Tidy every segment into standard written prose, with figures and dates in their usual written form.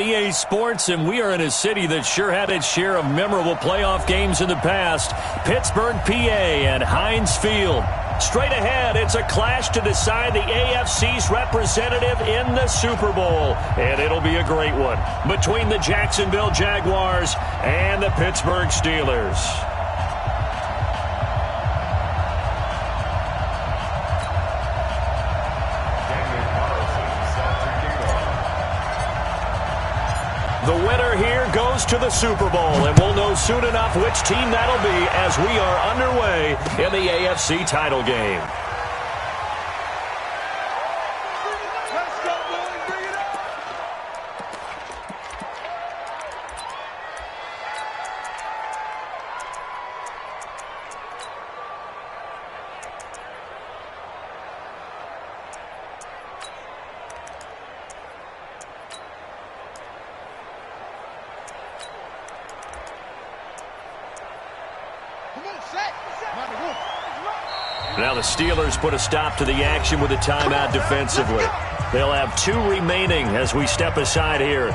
EA Sports, and we are in a city that sure had its share of memorable playoff games in the past. Pittsburgh, PA, and Heinz Field. Straight ahead, it's a clash to decide the AFC's representative in the Super Bowl. And it'll be a great one between the Jacksonville Jaguars and the Pittsburgh Steelers. The winner here goes to the Super Bowl, and we'll know soon enough which team that'll be as we are underway in the AFC title game. Now the Steelers put a stop to the action with a timeout defensively. They'll have 2 remaining as we step aside here.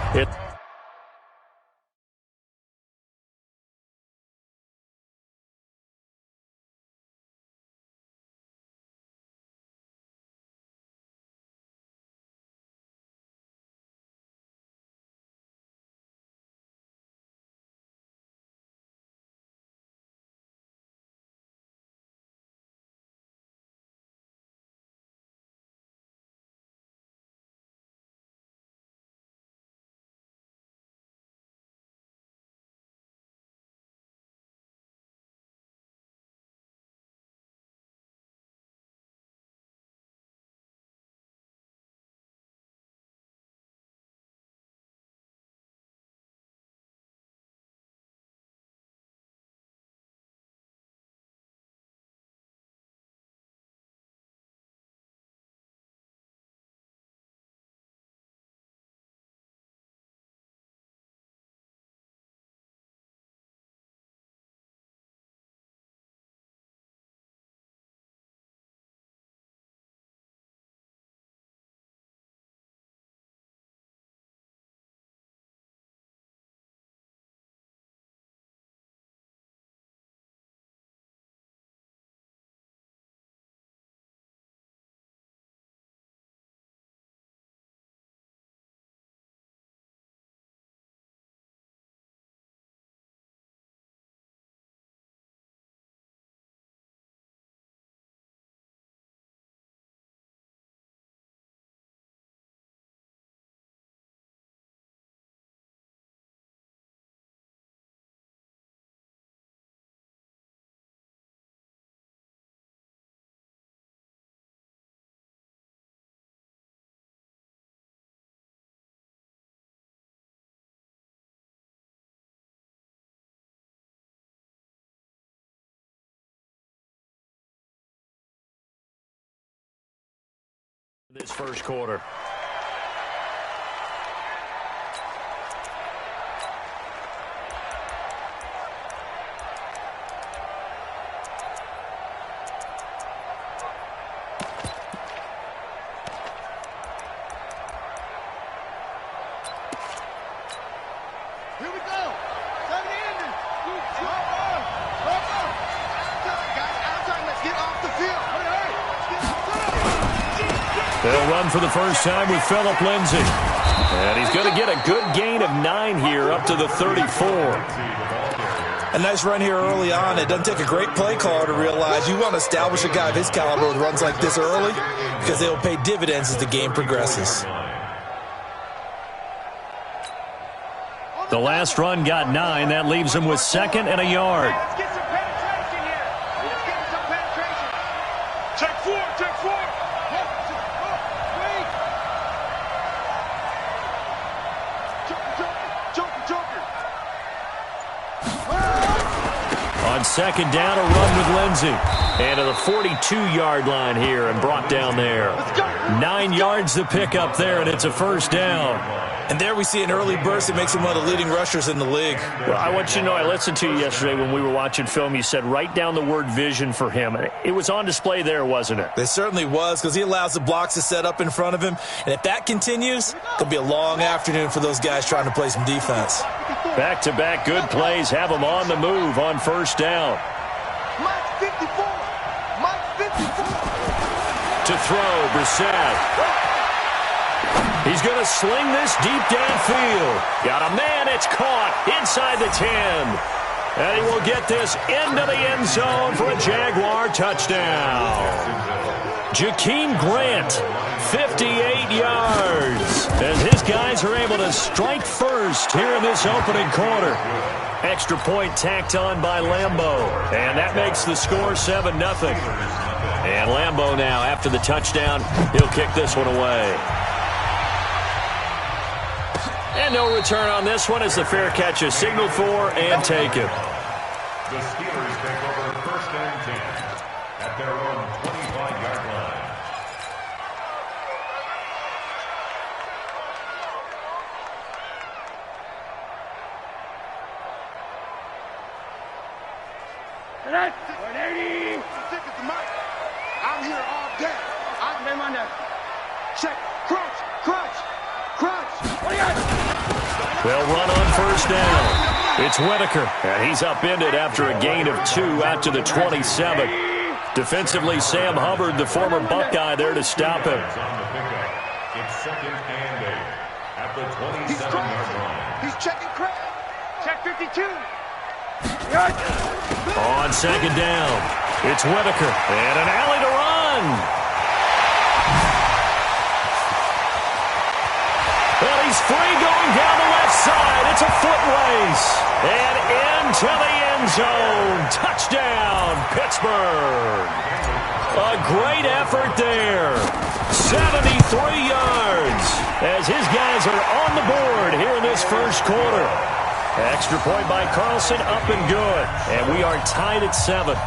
This first quarter. Here we go. 7 ending. Let's get off the field. They'll run for the first time with Phillip Lindsay. And he's going to get a good gain of 9 here up to the 34. A nice run here early on. It doesn't take a great play caller to realize you want to establish a guy of his caliber with runs like this early because they will pay dividends as the game progresses. The last run got 9. That leaves him with 2nd and a yard. Let's get some penetration here. Let's get some penetration. Check 4, check 4. On 2nd down, a run with Lindsay. And to the 42-yard line here and brought down there. 9 yards to pick up there, and it's a first down. And there we see an early burst that makes him one of the leading rushers in the league. Well, I want you to know, I listened to you yesterday when we were watching film. You said write down the word vision for him. It was on display there, wasn't it? It certainly was, because he allows the blocks to set up in front of him. And if that continues, it'll be a long afternoon for those guys trying to play some defense. Back-to-back good plays have him on the move on first down. Mike 54. Mike 54. To throw, Brissett. He's going to sling this deep downfield. Got a man, it's caught inside the 10. And he will get this into the end zone for a Jaguar touchdown. Jakeem Grant, 58 yards. As his guys are able to strike first here in this opening quarter. Extra point tacked on by Lambeau. And that makes the score 7-0. And Lambeau now, after the touchdown, he'll kick this one away. And no return on this one as the fair catch is signaled for and taken. The Steelers take over first and 10 at their own 25-yard line. That's 180. Stick it to Mike. I'm here all day. I'm on that. Check. Crunch. Crunch. Crunch. What do you got? They'll run on first down. It's Whitaker, and he's upended after a gain of 2 out to the 27. Defensively, Sam Hubbard, the former Buckeye, there to stop him. It's second and 8 at the 27-yard line. He's checking crap. Check 52. On second down, it's Whitaker, and an alley to run. Well, he's free going down the left side. It's a foot race. And into the end zone. Touchdown, Pittsburgh. A great effort there. 73 yards as his guys are on the board here in this first quarter. Extra point by Carlson, up and good. And we are tied at 7.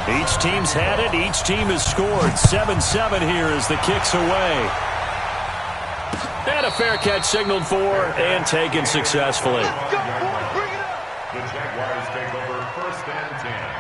Each team's had it. Each team has scored. 7-7 here as the kick's away. And a fair catch signaled for and taken successfully. The Jaguars take over first and 10.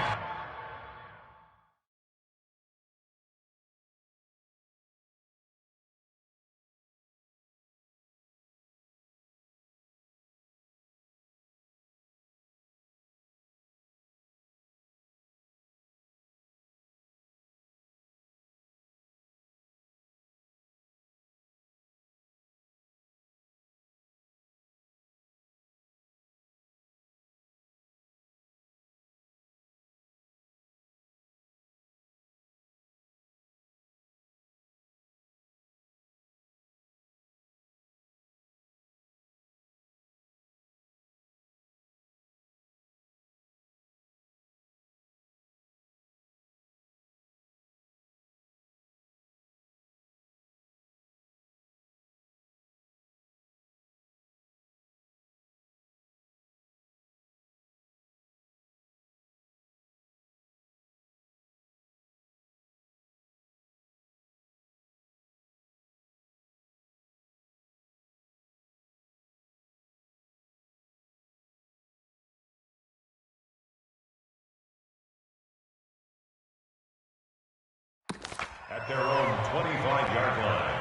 At their own 25-yard line.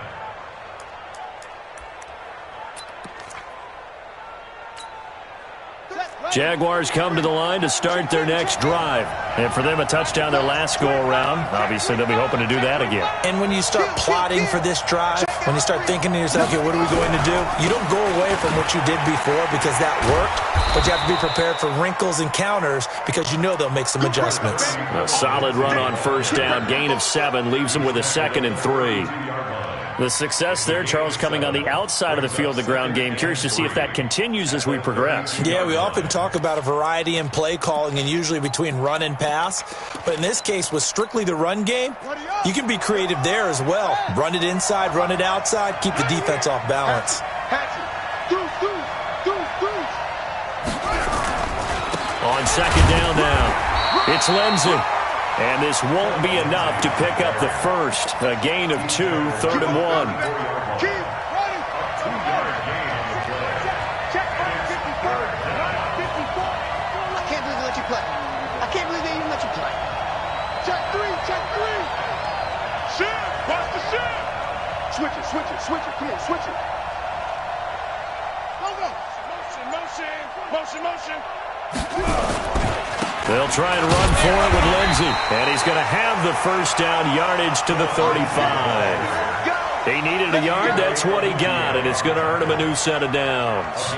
Jaguars come to the line to start their next drive. And for them, a touchdown their last go-around. Obviously, they'll be hoping to do that again. And when you start plotting for this drive, when you start thinking to yourself, okay, what are we going to do? You don't go away from what you did before because that worked, but you have to be prepared for wrinkles and counters because you know they'll make some adjustments. A solid run on first down. Gain of 7 leaves them with a 2nd and 3. The success there, Charles, coming on the outside of the field, the ground game. Curious to see if that continues as we progress. Yeah, we often talk about a variety in play calling and usually between run and pass. But in this case, with strictly the run game, you can be creative there as well. Run it inside, run it outside, keep the defense off balance. On second down now, it's Lindsey. And this won't be enough to pick up the first. A gain of 2, 3rd and 1. Keep running. A 2-yard gain on the play. Check 54. 54. I can't believe they let you play. I can't believe they even let you play. Check 3. Check 3. Shim. Watch the shim. Switch it. Switch it. Switch it. Come on. Switch it. Go, go. Motion. Motion. Motion. Motion. They'll try and run for it with Lindsey. And he's going to have the first down yardage to the 35. He needed a yard. That's what he got. And it's going to earn him a new set of downs.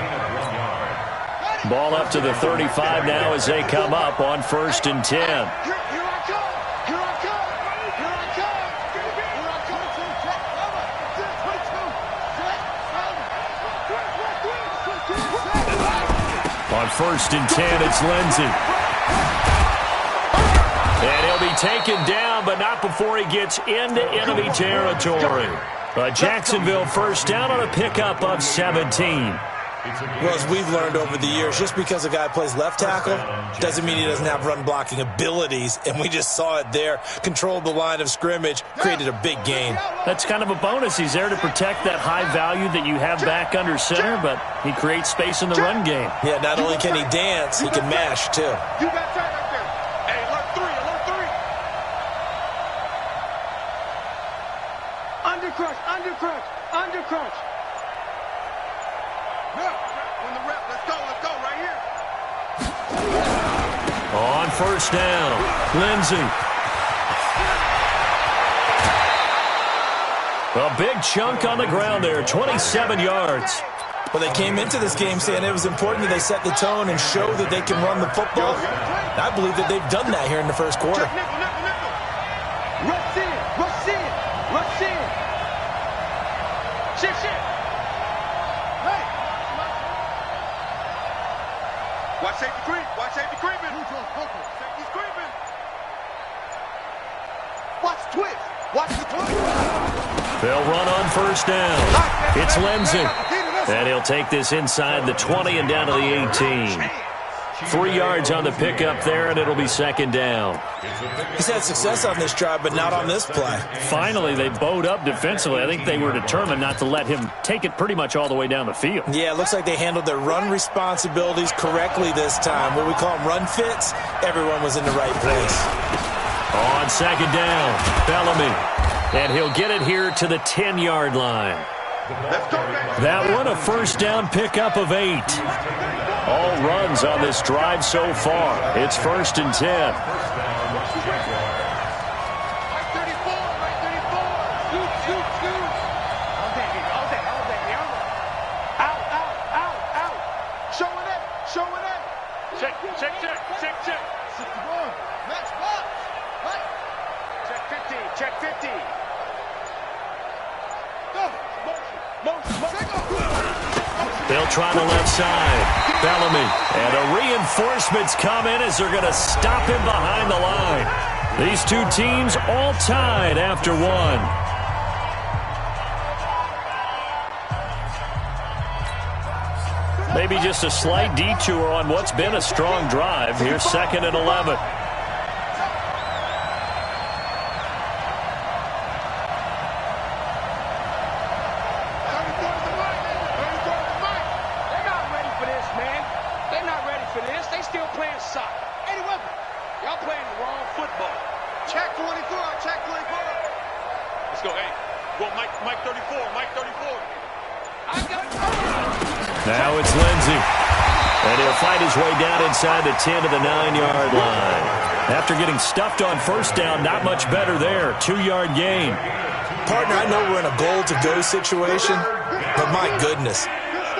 Ball up to the 35 now as they come up on 1st and 10. Here I come. Here I come. Here I come. Here I come. On 1st and 10, it's Lindsey. And he'll be taken down, but not before he gets into enemy territory. A Jacksonville first down on a pickup of 17. Well, as we've learned over the years, just because a guy plays left tackle doesn't mean he doesn't have run-blocking abilities, and we just saw it there. Controlled the line of scrimmage, created a big gain. That's kind of a bonus. He's there to protect that high value that you have back under center, but he creates space in the run game. Yeah, not only can he dance, he can mash, too. You got tight right there. Hey, alert 3. Alert 3. Undercrush. Undercrush. Undercrush. When the rep, let's go right here. On 1st down, Lindsey. A big chunk on the ground there, 27 yards. Well, they came into this game saying it was important that they set the tone and show that they can run the football. I believe that they've done that here in the first quarter. Nickel, nickel, nickel. Rush in. Rush in. Rush in. Shift, shift. Hey. Watch safety creep. Watch safety creeping. Safety's creeping. Watch twist. Watch the twist. They'll run on 1st down. It's Lindsey. And he'll take this inside the 20 and down to the 18. 3 yards on the pickup there, and it'll be 2nd down. He's had success on this drive, but not on this play. Finally, they bowed up defensively. I think they were determined not to let him take it pretty much all the way down the field. Yeah, it looks like they handled their run responsibilities correctly this time. What we call them run fits, everyone was in the right place. On 2nd down, Bellamy. And he'll get it here to the 10-yard line. That one, a 1st down pickup of 8. All runs on this drive so far. It's 1st and 10. Right 34. Right 34. Shoot, shoot, shoot. All day, yeah. Out, out, out, out. Showing it. Showing it. Check, check, check, check, check. 61. Match box. Right. Check 50. Check 50. Go. They'll try the left side. Bellamy. And a reinforcement's come in as they're going to stop him behind the line. These two teams all tied after 1. Maybe just a slight detour on what's been a strong drive. Here's 2nd and 11. Now it's Lindsey. And he'll fight his way down inside the 10 to the 9-yard line. After getting stuffed on 1st down, not much better there. 2-yard gain. Partner, I know we're in a goal-to-go situation, but my goodness.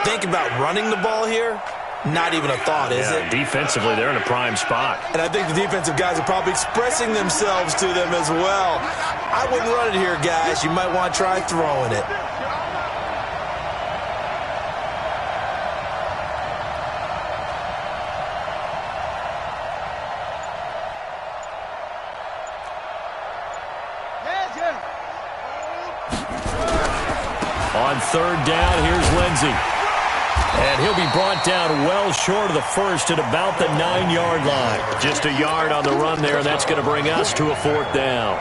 Think about running the ball here. Not even a thought, is it? Defensively, they're in a prime spot. And I think the defensive guys are probably expressing themselves to them as well. I wouldn't run it here, guys. You might want to try throwing it. On 3rd down, here's Lindsey. And he'll be brought down well short of the 1st at about the 9-yard line. Just a yard on the run there, and that's going to bring us to a 4th down.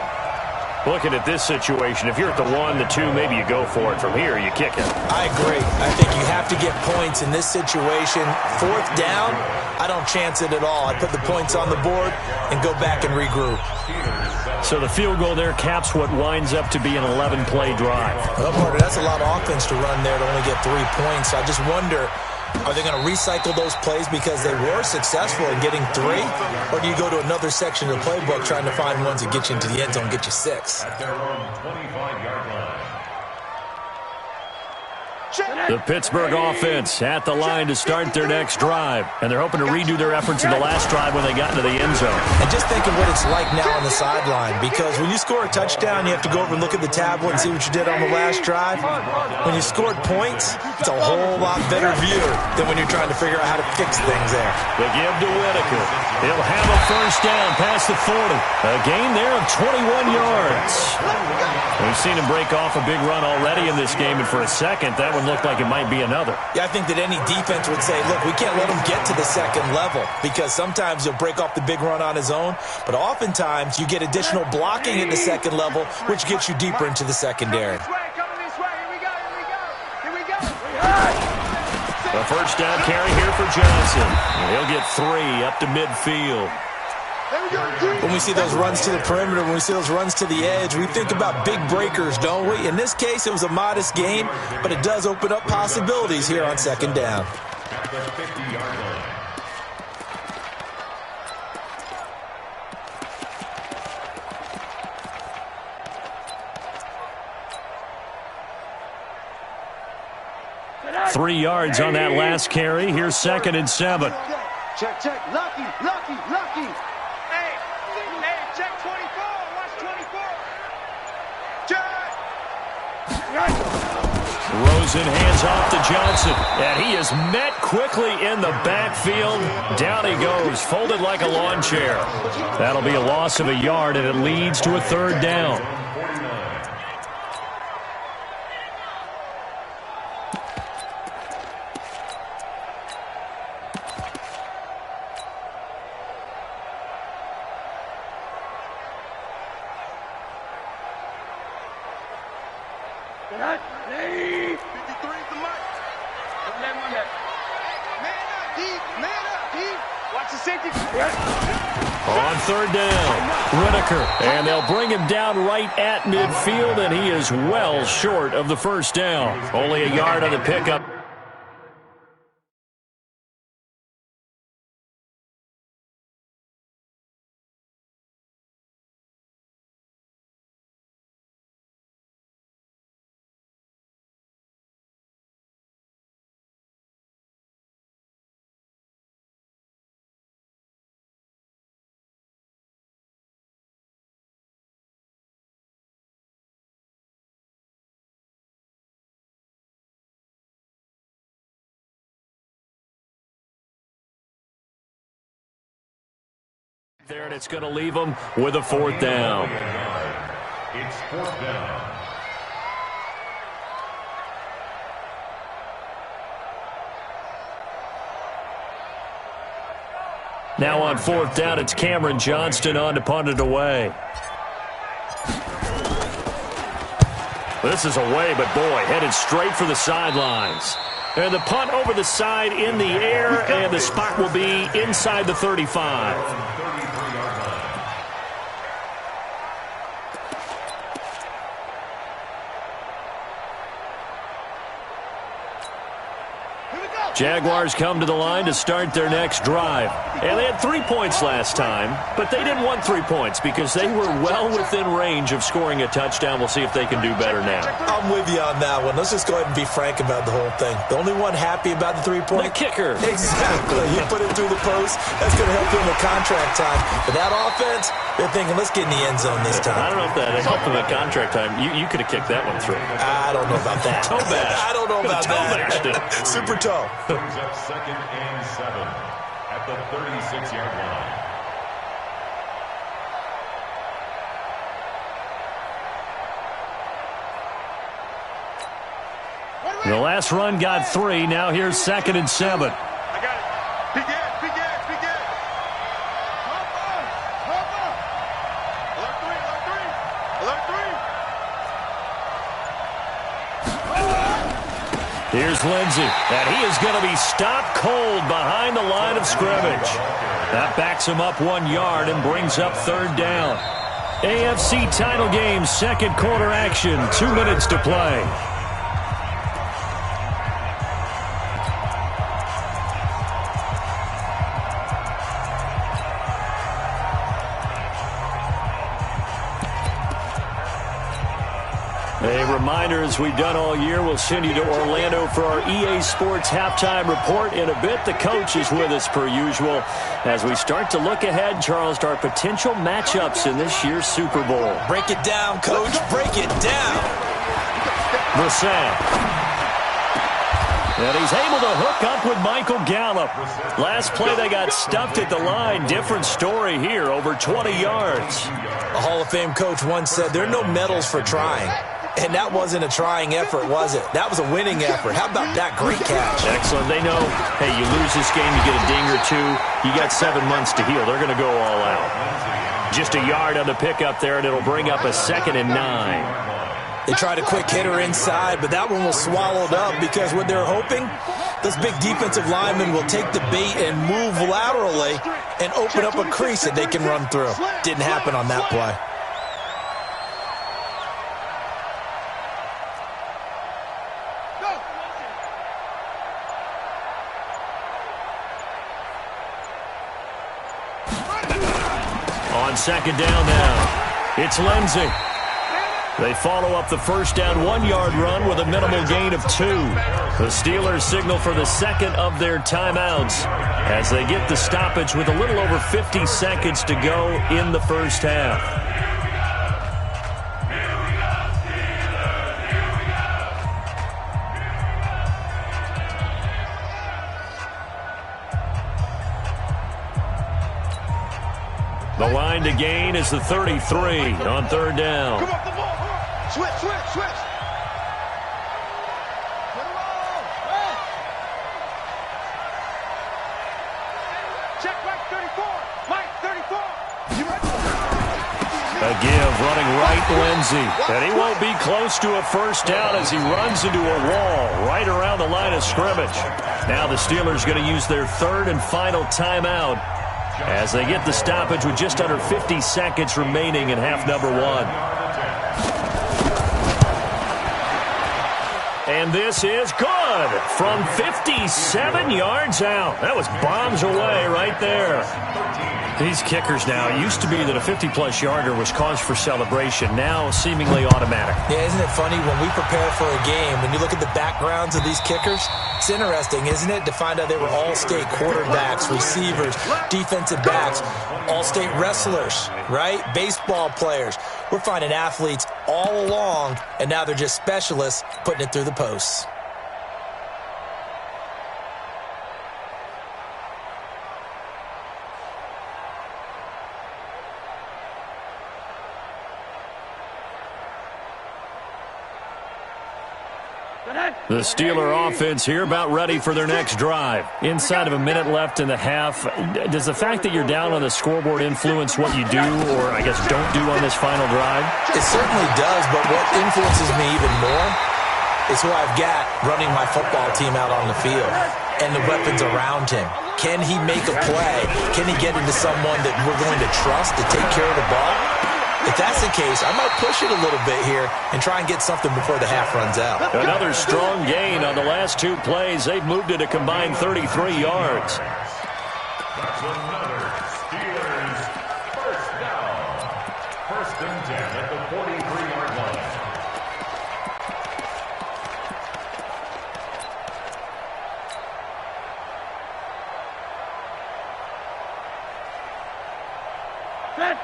Looking at this situation, if you're at the 1, the 2, maybe you go for it. From here, you kick it. I agree. I think you have to get points in this situation. 4th down, I don't chance it at all. I put the points on the board and go back and regroup. So the field goal there caps what winds up to be an 11-play drive. Well, partner, that's a lot of offense to run there to only get 3 points. I just wonder, are they going to recycle those plays because they were successful in getting 3? Or do you go to another section of the playbook trying to find ones that get you into the end zone, get you 6? At their own 25-yard line. The Pittsburgh offense at the line to start their next drive. And they're hoping to redo their efforts in the last drive when they got into the end zone. And just think of what it's like now on the sideline. Because when you score a touchdown, you have to go over and look at the tablet and see what you did on the last drive. When you scored points, it's a whole lot better view than when you're trying to figure out how to fix things there. The give to Whitaker. He'll have a first down past the 40. A gain there of 21 yards. We've seen him break off a big run already in this game, and for a second, that one looked like it might be another. Yeah, I think that any defense would say, look, we can't let him get to the second level because sometimes he'll break off the big run on his own, but oftentimes you get additional blocking at the second level, which gets you deeper into the secondary. A first down carry here for Johnson. He'll get 3 up to midfield. When we see those runs to the perimeter, when we see those runs to the edge, we think about big breakers, don't we? In this case, it was a modest gain, but it does open up possibilities here on second down. At the 50-yard line. Three yards on that last carry. Here's 2nd and 7. Check. Lucky. Hey, check 24. Watch 24. Check. Rosen hands off to Johnson, and he is met quickly in the backfield. Down he goes, folded like a lawn chair. That'll be a loss of a yard, and it leads to a 3rd down. On 3rd down, Whitaker, and they'll bring him down right at midfield, and he is well short of the first down. Only a yard on the pickup. There, and it's going to leave them with a 4th down. It's 4th down. Now on 4th down, it's Cameron Johnston on to punt it away. This is away, but boy, headed straight for the sidelines. And the punt over the side in the air, and the spot will be inside the 35. Jaguars come to the line to start their next drive. And they had 3 points last time, but they didn't want 3 points because they were well within range of scoring a touchdown. We'll see if they can do better now. I'm with you on that one. Let's just go ahead and be frank about the whole thing. The only one happy about the 3-point? The kicker. Exactly. You put it through the post. That's going to help him with contract time. But that offense, they're thinking, let's get in the end zone this time. I don't know if that helped him at contract time. You could have kicked that one through. I don't know about that. Toe bash. I don't know about that. Toe Super toe. Brings up 2nd and 7 at the 36-yard line. The last run got 3. Now here's 2nd and 7. I got it. Big Ed. Alert 3. Here's Lindsey, and he is going to be stopped cold behind the line of scrimmage. That backs him up 1 yard and brings up third down. AFC title game, second quarter action, 2 minutes to play. A reminder, as we've done all year, we'll send you to Orlando for our EA Sports halftime report. In a bit, the coach is with us per usual as we start to look ahead, Charles, to our potential matchups in this year's Super Bowl. Break it down, Coach. Break it down. Brissett. And he's able to hook up with Michael Gallup. Last play, they got stuffed at the line. Different story here, over 20 yards. A Hall of Fame coach once said there are no medals for trying. And that wasn't a trying effort, was it? That was a winning effort. How about that great catch? Excellent. They know, hey, you lose this game, you get a ding or two. You got 7 months to heal. They're going to go all out. Just a yard on the pickup there, and it'll bring up a 2nd and 9. They tried a quick hitter inside, but that one was swallowed up because what they're hoping, this big defensive lineman will take the bait and move laterally and open up a crease that they can run through. Didn't happen on that play. On second down now, it's Lindsey. They follow up the first down 1 yard run with a minimal gain of 2. The Steelers signal for the second of their timeouts as they get the stoppage with a little over 50 seconds to go in the first half. The line to gain is the 33 on third down. Come on, the ball. Switch, switch, switch. Check Mike 34. Mike 34. A give running right, Lindsey. And he won't be close to a first down as he runs into a wall right around the line of scrimmage. Now the Steelers going to use their third and final timeout as they get the stoppage with just under 50 seconds remaining in half number 1. And this is good from 57 yards out. That was bombs away right there. These kickers now, it used to be that a 50-plus yarder was cause for celebration. Now seemingly automatic. Yeah, isn't it funny when we prepare for a game, when you look at the backgrounds of these kickers, it's interesting, isn't it, to find out they were all-state quarterbacks, receivers, defensive backs, all-state wrestlers, right? Baseball players. We're finding athletes all along, and now they're just specialists putting it through the posts. The Steeler offense here about ready for their next drive. Inside of a minute left in the half. Does the fact that you're down on the scoreboard influence what you do, or I guess don't do on this final drive? It certainly does, but what influences me even more is who I've got running my football team out on the field and the weapons around him. Can he make a play? Can he get into someone that we're going to trust to take care of the ball? If that's the case, I might push it a little bit here and try and get something before the half runs out. Another strong gain on the last 2 plays. They've moved it a combined 33 yards. That's another Steelers first down. 1st and 10 at the 43-yard line.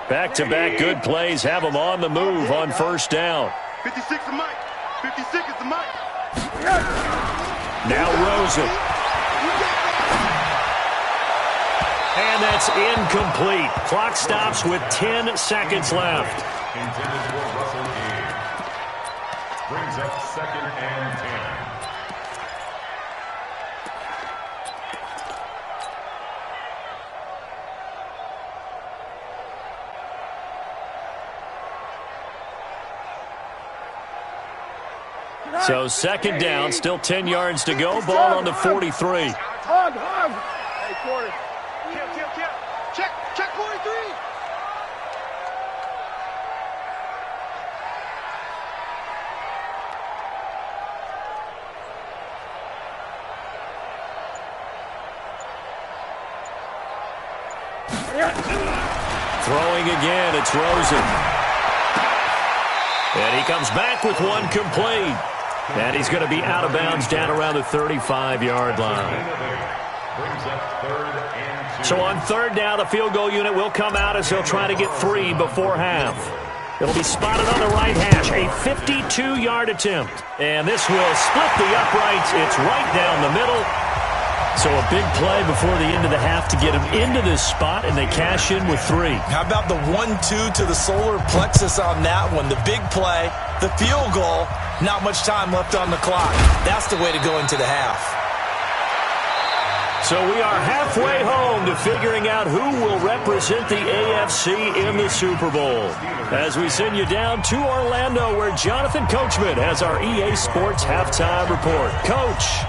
Back-to-back good plays have them on the move on first down. 56 is Mike. 56 is the Mike. Now Rosen. And that's incomplete. Clock stops with 10 seconds left. Intended for Russell Gage. Brings up 2nd and 10. So second down, still 10 yards to go. Ball on the 43. Hug. Hey, quarter. Kill. Check 43. Throwing again, it's Rosen. And he comes back with one complete. And he's going to be out of bounds down around the 35-yard line. So on third down, the field goal unit will come out as they'll try to get 3 before half. It'll be spotted on the right hash, a 52-yard attempt. And this will split the uprights. It's right down the middle. So a big play before the end of the half to get him into this spot, and they cash in with 3. How about the 1-2 to the solar plexus on that one? The big play, the field goal, not much time left on the clock. That's the way to go into the half. So we are halfway home to figuring out who will represent the AFC in the Super Bowl. As we send you down to Orlando, where Jonathan Coachman has our EA Sports halftime report. Coach.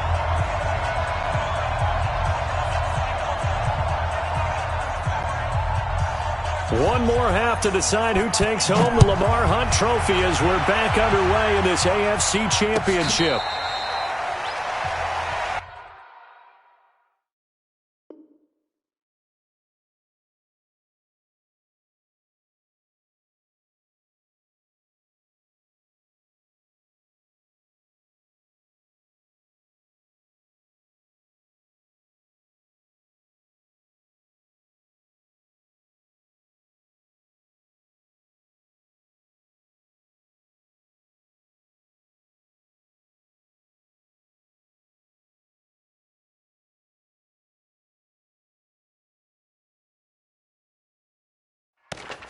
One more half to decide who takes home the Lamar Hunt Trophy as we're back underway in this AFC Championship.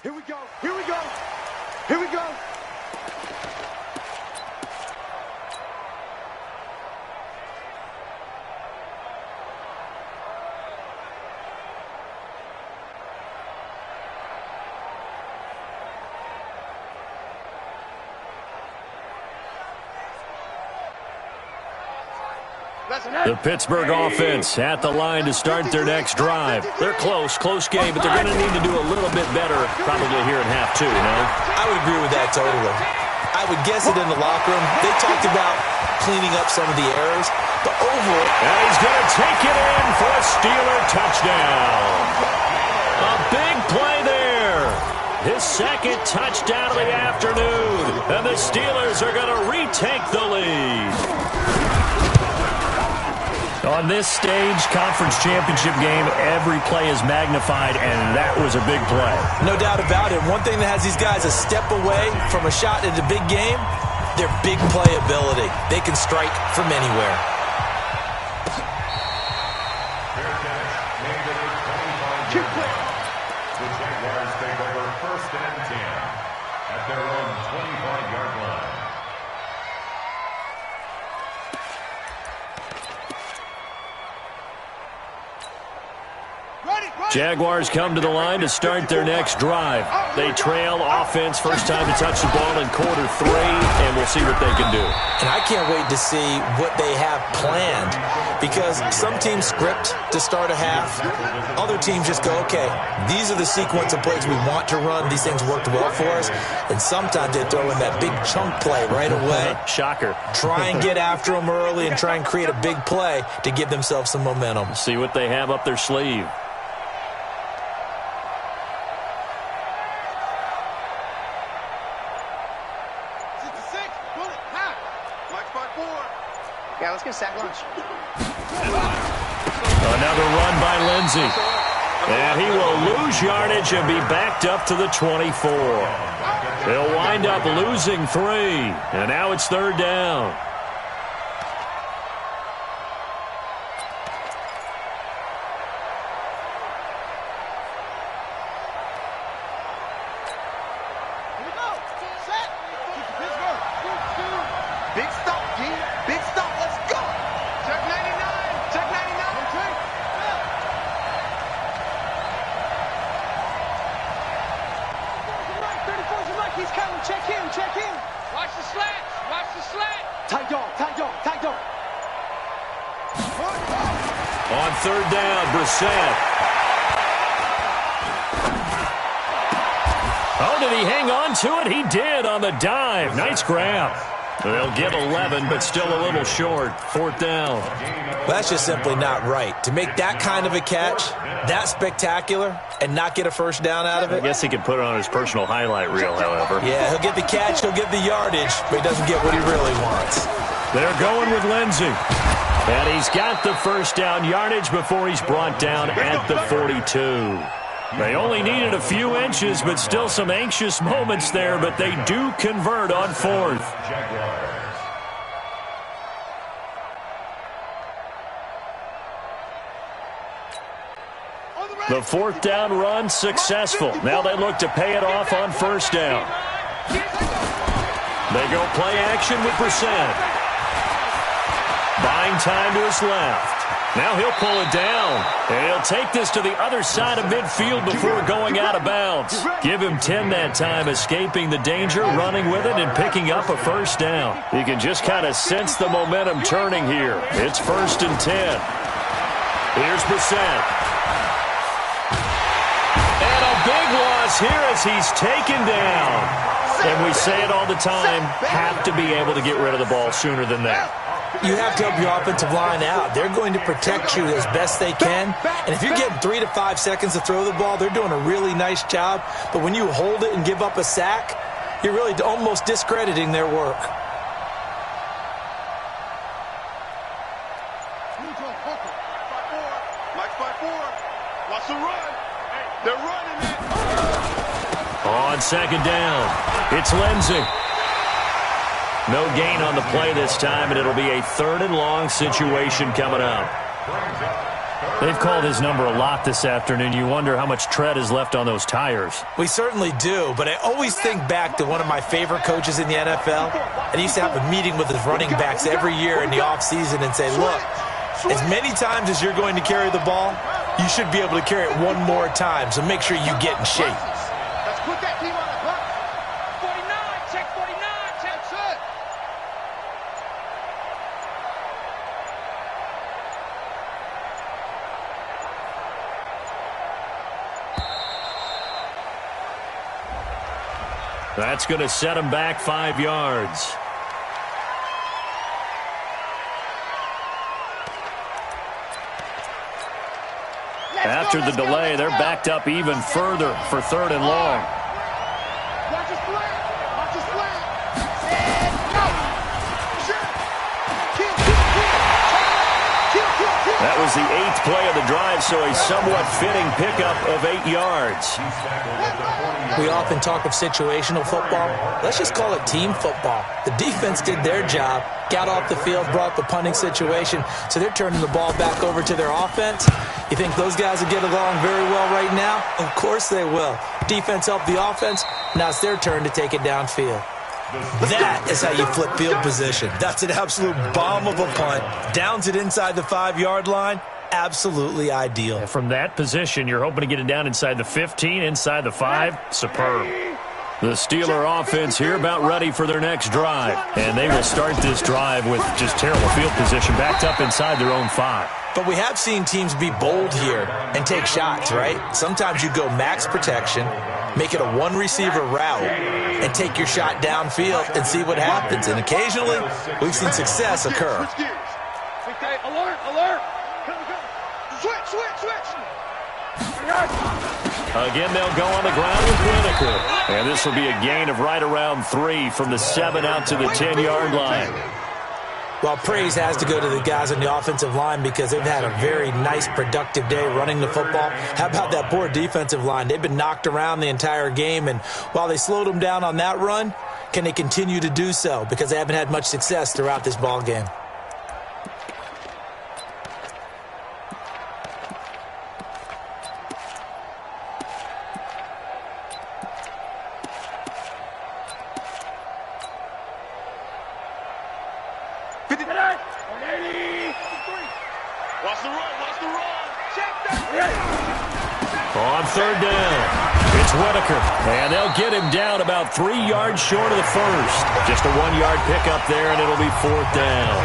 Here we go. The Pittsburgh offense at the line to start their next drive. They're close game, but they're going to need to do a little bit better probably here in half 2, no? I would agree with that totally. I would guess it in the locker room. They talked about cleaning up some of the errors, but overall... And he's going to take it in for a Steeler touchdown. A big play there. His second touchdown of the afternoon. And the Steelers are going to retake the lead. On this stage, conference championship game, every play is magnified, and that was a big play. No doubt about it. One thing that has these guys a step away from a shot in the big game, their big playability. They can strike from anywhere. The Jaguars take over 1st and 10 at their own 25-yard line. Jaguars come to the line to start their next drive. They trail offense, first time to touch the ball in quarter 3, and we'll see what they can do. And I can't wait to see what they have planned, because some teams script to start a half. Other teams just go, okay, these are the sequence of plays we want to run. These things worked well for us. And sometimes they throw in that big chunk play right away. Shocker. Try and get after them early and try and create a big play to give themselves some momentum. See what they have up their sleeve. Yeah, let's get sack lunch. Another run by Lindsey. And he will lose yardage and be backed up to the 24. He'll wind up losing 3. And now it's 3rd down. Big stop, G. Big stop. Let's go. Check 99. Check 99. Okay. He's coming. Check him. Check him. Watch the slats. Watch the slat. Tight On third down, Brissett. Oh, did he hang on to it? He did on the dive. Nice grab. They'll get 11, but still a little short. Fourth down. That's just simply not right. To make that kind of a catch, that spectacular, and not get a first down out of it. I guess he could put it on his personal highlight reel, however. Yeah, he'll get the catch, he'll get the yardage, but he doesn't get what he really wants. They're going with Lindsey. And he's got the first down yardage before he's brought down at the 42. They only needed a few inches, but still some anxious moments there, but they do convert on fourth. The fourth down run successful. Now they look to pay it off on first down. They go play action with Brissett. Buying time to his left. Now he'll pull it down. And he'll take this to the other side of midfield before going out of bounds. Give him 10 that time, escaping the danger, running with it, and picking up a first down. You can just kind of sense the momentum turning here. It's 1st and 10. Here's Brissett. And a big loss here as he's taken down. And we say it all the time, have to be able to get rid of the ball sooner than that. You have to help your offensive line out. They're going to protect you as best they can. And if you're getting 3 to 5 seconds to throw the ball, they're doing a really nice job. But when you hold it and give up a sack, you're really almost discrediting their work. On second down, it's Lindsey. No gain on the play this time, and it'll be a 3rd and long situation coming up. They've called his number a lot this afternoon. You wonder how much tread is left on those tires. We certainly do, but I always think back to one of my favorite coaches in the NFL. And he used to have a meeting with his running backs every year in the offseason and say, look, as many times as you're going to carry the ball, you should be able to carry it one more time, so make sure you get in shape. Let's put that team on the clock. 49, check 49, check it. That's going to set him back 5 yards. After the delay, they're backed up even further for 3rd and long. Watch his flat. Watch his flat. And go. Kill. That was the 8th play of the drive, so a somewhat fitting pickup of 8 yards. We often talk of situational football. Let's just call it team football. The defense did their job, got off the field, brought the punting situation, so they're turning the ball back over to their offense. You think those guys will get along very well right now? Of course they will. Defense helped the offense. Now it's their turn to take it downfield. That is how you flip field position. That's an absolute bomb of a punt. Downs it inside the 5-yard line. Absolutely ideal. From that position, you're hoping to get it down inside the 15, inside the 5. Superb. The Steeler offense here about ready for their next drive. And they will start this drive with just terrible field position, backed up inside their own 5. But we have seen teams be bold here and take shots, right? Sometimes you go max protection, make it a one-receiver route, and take your shot downfield and see what happens. And occasionally, we've seen success occur. Alert. Switch. Again, they'll go on the ground with Whitaker. And this will be a gain of right around 3 from the 7 out to the 10-yard line. Well, praise has to go to the guys on the offensive line because they've had a very nice, productive day running the football. How about that poor defensive line? They've been knocked around the entire game, and while they slowed them down on that run, can they continue to do so? Because they haven't had much success throughout this ball game. On third down, it's Whitaker. And they'll get him down about 3 yards short of the first. Just a 1-yard pickup there, and it'll be 4th down.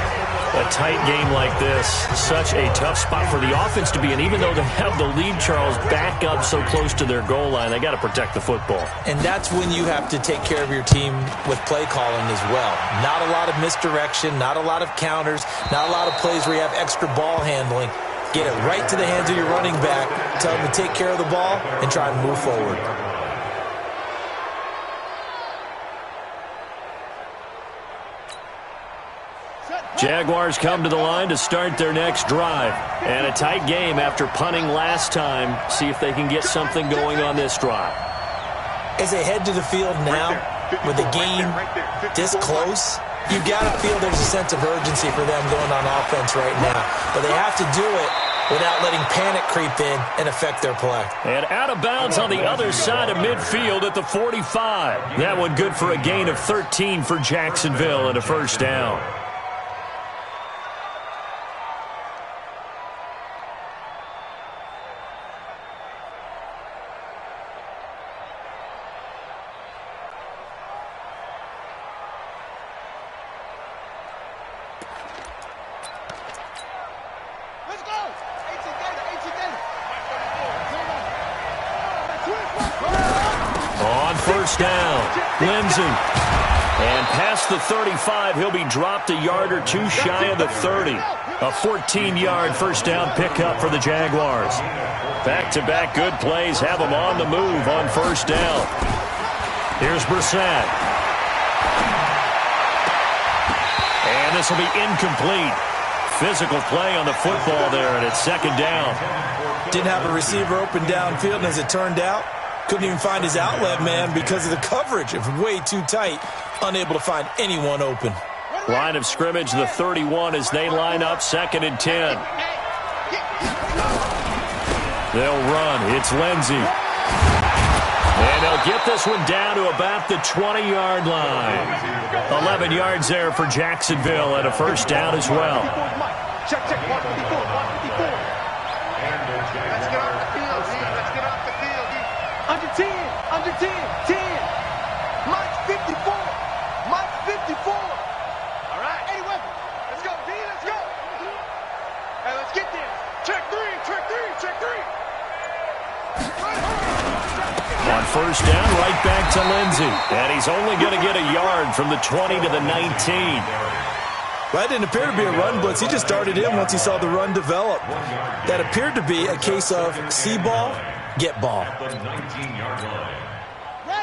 A tight game like this, such a tough spot for the offense to be in. Even though they have the lead, Charles, back up so close to their goal line, they got to protect the football. And that's when you have to take care of your team with play calling as well. Not a lot of misdirection, not a lot of counters, not a lot of plays where you have extra ball handling. Get it right to the hands of your running back, tell them to take care of the ball, and try and move forward. Jaguars come to the line to start their next drive. And a tight game after punting last time. See if they can get something going on this drive. As they head to the field now, with the game this close, you got to feel there's a sense of urgency for them going on offense right now. But they have to do it without letting panic creep in and affect their play. And out of bounds on the other side of midfield at the 45. That one good for a gain of 13 for Jacksonville and a first down. First down, Lindsey. And past the 35, he'll be dropped a yard or two shy of the 30. A 14-yard first down pickup for the Jaguars. Back-to-back good plays have them on the move on first down. Here's Brissett. And this will be incomplete. Physical play on the football there, and it's second down. Didn't have a receiver open downfield, and as it turned out, couldn't even find his outlet man because of the coverage. It was way too tight. Unable to find anyone open. Line of scrimmage, the 31 as they line up, 2nd and 10. They'll run. It's Lindsey. And they'll get this one down to about the 20-yard line. 11 yards there for Jacksonville and a first down as well. Check, check, 154, 154. Let's get off the field, Z. Let's get off the field. Under 10, under 10, 10. Mike's 54. Mike's 54. All right. Eddie Weapon. Let's go, Z. Let's go. Hey, let's get this. Check 3, check 3, check 3. On first down, right back to Lindsey. And he's only going to get a yard from the 20 to the 19. Well, that didn't appear to be a run blitz. He just started in once he saw the run develop. That appeared to be a case of see ball, get ball.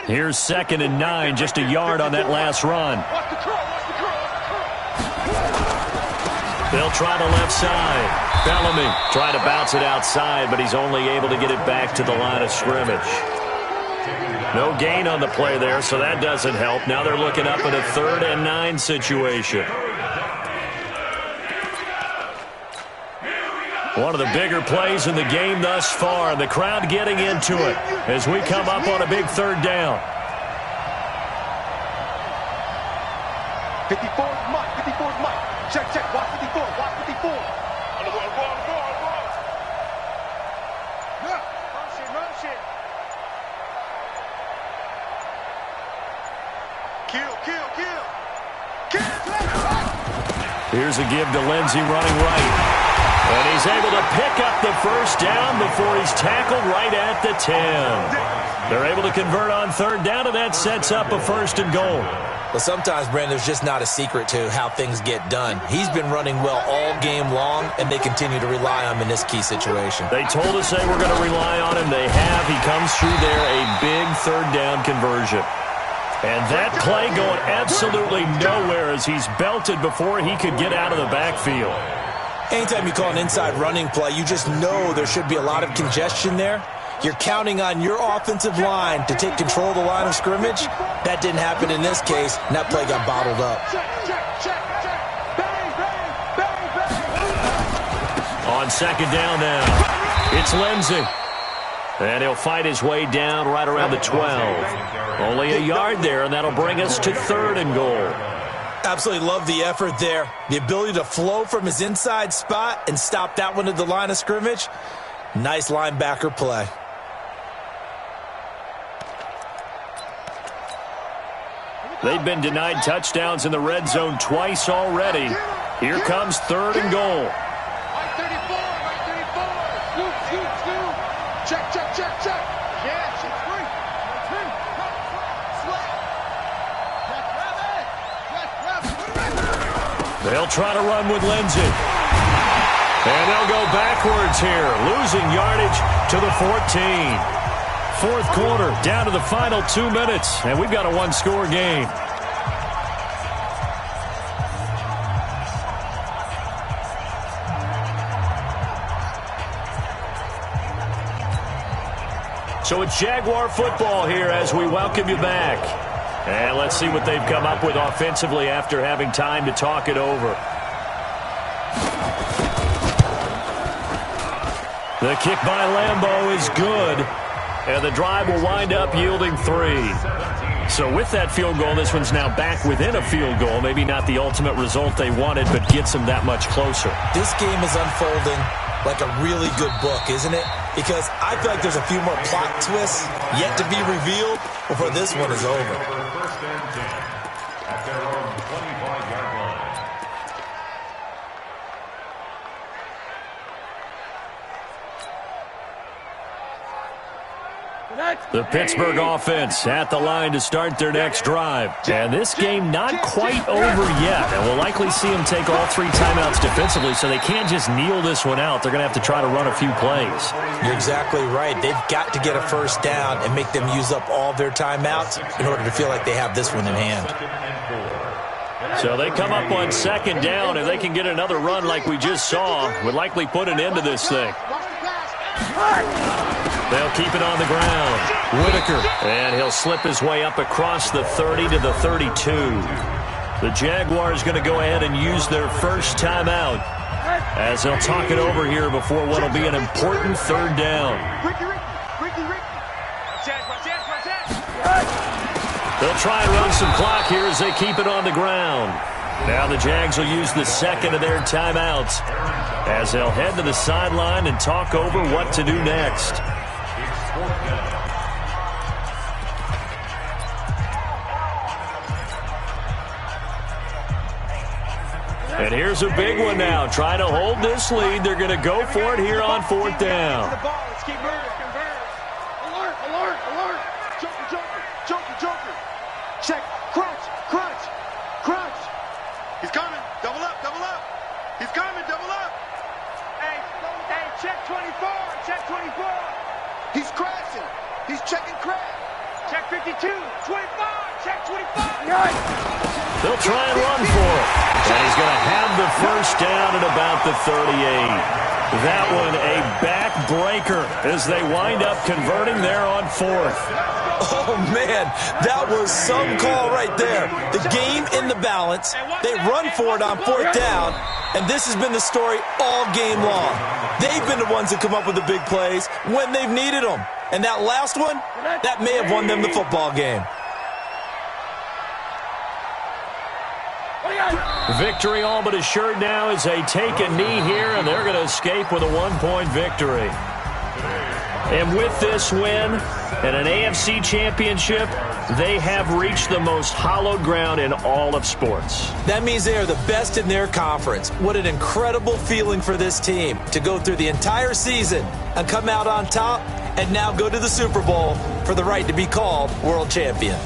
Here's 2nd and 9, just a yard on that last run. They'll try the left side. Bellamy trying to bounce it outside, but he's only able to get it back to the line of scrimmage. No gain on the play there, so that doesn't help. Now they're looking up at a 3rd and 9 situation. One of the bigger plays in the game thus far, and the crowd getting into it as we come up on a big 3rd down. 54's Mike, 54's Mike. Check, check, watch 54, watch 54. On the ball. Yeah, motion. Kill. Here's a give to Lindsey running right. And he's able to pick up the first down before he's tackled right at the 10. They're able to convert on 3rd down, and that sets up a 1st and goal. Well, sometimes, Brandon, there's just not a secret to how things get done. He's been running well all game long, and they continue to rely on him in this key situation. They told us they were going to rely on him. They have. He comes through there, a big 3rd down conversion. And that play going absolutely nowhere as he's belted before he could get out of the backfield. Anytime you call an inside running play, you just know there should be a lot of congestion there. You're counting on your offensive line to take control of the line of scrimmage. That didn't happen in this case, and that play got bottled up. On 2nd down now, it's Lindsey. And he'll fight his way down right around the 12. Only a yard there, and that'll bring us to 3rd and goal. Absolutely love the effort there. The ability to flow from his inside spot and stop that one at the line of scrimmage. Nice linebacker play. They've been denied touchdowns in the red zone twice already. Here comes 3rd and goal. Right 34, right 34. Scoop, scoop, scoop. Check, check, check, check. Yeah, she's free. They'll try to run with Lindsay. And they'll go backwards here, losing yardage to the 14. 4th quarter, down to the final 2 minutes, and we've got a one-score game. So it's Jaguar football here as we welcome you back. And let's see what they've come up with offensively after having time to talk it over. The kick by Lambeau is good. And the drive will wind up yielding 3. So with that field goal, this one's now back within a field goal. Maybe not the ultimate result they wanted, but gets them that much closer. This game is unfolding like a really good book, isn't it? Because I feel like there's a few more plot twists yet to be revealed before this one is over. First and 10 at their own 25-yard line. The Pittsburgh offense at the line to start their next drive. And this game not quite over yet. And we'll likely see them take all 3 timeouts defensively, so they can't just kneel this one out. They're going to have to try to run a few plays. You're exactly right. They've got to get a first down and make them use up all their timeouts in order to feel like they have this one in hand. So they come up on 2nd down. If they can get another run like we just saw, would likely put an end to this thing. They'll keep it on the ground. Whitaker, and he'll slip his way up across the 30 to the 32. The Jaguars going to go ahead and use their first timeout as they'll talk it over here before what will be an important 3rd down. They'll try and run some clock here as they keep it on the ground. Now the Jags will use the 2nd of their timeouts as they'll head to the sideline and talk over what to do next. And here's a big one now. Trying to hold this lead. They're going to go for it here on 4th down. Let's keep moving. Alert, alert, alert. Joker, joker, joker, joker. Check. Crunch, crunch, crunch. He's coming. Double up, double up. He's coming. Double up. Hey, check 24. Check 24. He's crashing. He's checking crash. Check 52. 25. Check 25. They'll try and run for it. And he's going to have the first down at about the 38. That one a backbreaker as they wind up converting there on 4th. Oh, man, that was some call right there. The game in the balance. They run for it on 4th down, and this has been the story all game long. They've been the ones that come up with the big plays when they've needed them. And that last one, that may have won them the football game. Victory all but assured now as they take a knee here, and they're going to escape with a 1-point victory. And with this win and an AFC championship, they have reached the most hallowed ground in all of sports. That means they are the best in their conference. What an incredible feeling for this team to go through the entire season and come out on top and now go to the Super Bowl for the right to be called world champion.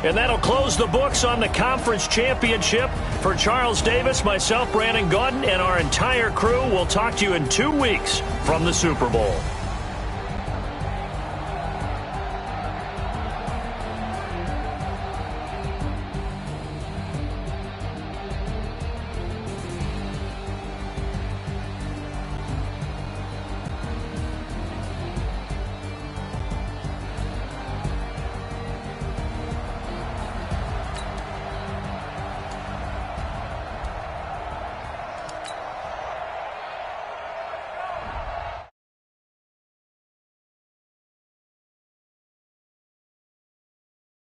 And that'll close the books on the conference championship. For Charles Davis, myself, Brandon Gaudin, and our entire crew, we'll talk to you in 2 weeks from the Super Bowl.